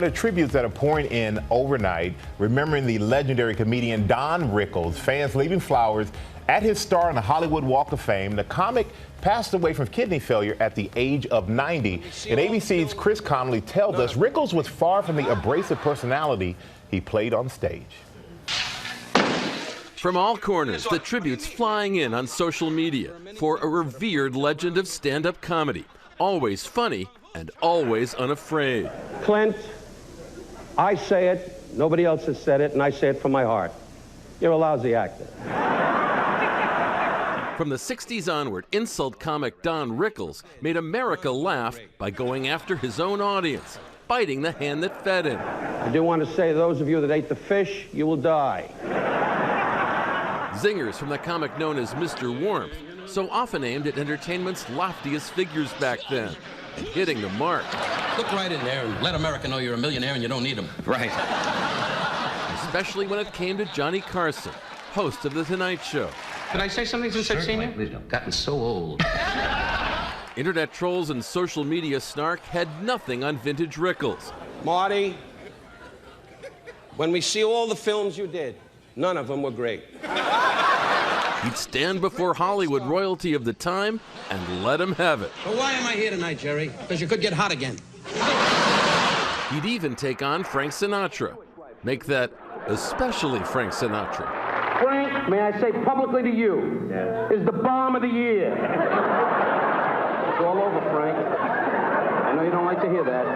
The tributes that are pouring in overnight, remembering the legendary comedian Don Rickles. Fans leaving flowers at his star on the Hollywood Walk of Fame. The comic passed away from kidney failure at the age of 90. And ABC's Chris Connolly tells us Rickles was far from the abrasive personality he played on stage. From all corners, the tributes flying in on social media for a revered legend of stand-up comedy. Always funny and always unafraid. Clint, I say it, nobody else has said it, and I say it from my heart. You're a lousy actor. From the 60s onward, insult comic Don Rickles made America laugh by going after his own audience, biting the hand that fed him. I do want to say, those of you that ate the fish, you will die. Zingers from the comic known as Mr. Warmth, so often aimed at entertainment's loftiest figures back then, and hitting the mark. Look right in there and let America know you're a millionaire and you don't need them. Right. Especially when it came to Johnny Carson, host of The Tonight Show. Did I say something since I've seen you? Please don't. Gotten so old. Internet trolls and social media snark had nothing on vintage Rickles. Marty, when we see all the films you did, none of them were great. He'd stand before Hollywood royalty of the time and let him have it. Well, why am I here tonight, Jerry? Because you could get hot again. He'd even take on Frank Sinatra. Make that especially Frank Sinatra. Frank, may I say publicly to you, is the bomb of the year. It's all over, Frank. I know you don't like to hear that.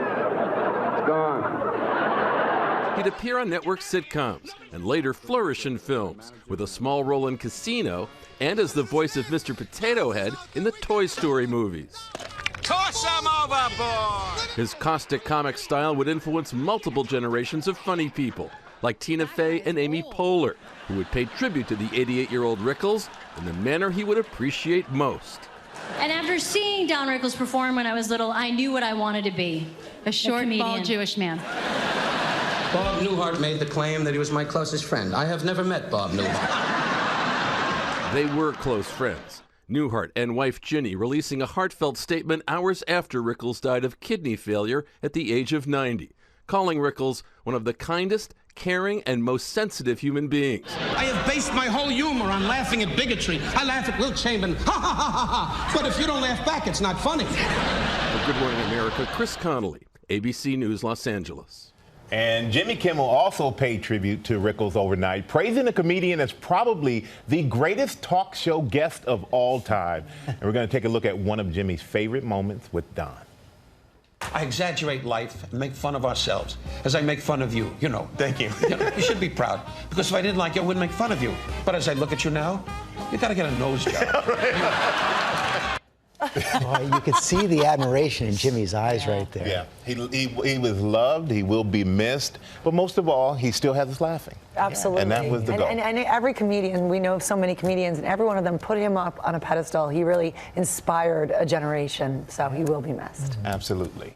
It's gone. He'd appear on network sitcoms and later flourish in films, with a small role in Casino and as the voice of Mr. Potato Head in the Toy Story movies. Toss him overboard! His caustic comic style would influence multiple generations of funny people, like Tina Fey and Amy Poehler, who would pay tribute to the 88-year-old Rickles in the manner he would appreciate most. And after seeing Don Rickles perform when I was little, I knew what I wanted to be. A short, bald Jewish man. Bob Newhart made the claim that he was my closest friend. I have never met Bob Newhart. They were close friends. Newhart and wife Ginny releasing a heartfelt statement hours after Rickles died of kidney failure at the age of 90, calling Rickles one of the kindest, caring, and most sensitive human beings. I have based my whole humor on laughing at bigotry. I laugh at Will Chamberlain, ha ha ha ha ha. But if you don't laugh back, it's not funny. For Good Morning America, Chris Connolly, ABC News, Los Angeles. And Jimmy Kimmel also paid tribute to Rickles overnight, praising the comedian as probably the greatest talk show guest of all time. And we're going to take a look at one of Jimmy's favorite moments with Don. I exaggerate life and make fun of ourselves as I make fun of you, you know. Thank you. You should be proud, because if I didn't like you, I wouldn't make fun of you. But as I look at you now, you got to get a nose job. Well, you could see the admiration in Jimmy's eyes right there. Yeah, he was loved, he will be missed, but most of all, he still has us laughing. Absolutely. And that was the goal. And every comedian, we know so many comedians, and every one of them put him up on a pedestal. He really inspired a generation, so he will be missed. Absolutely.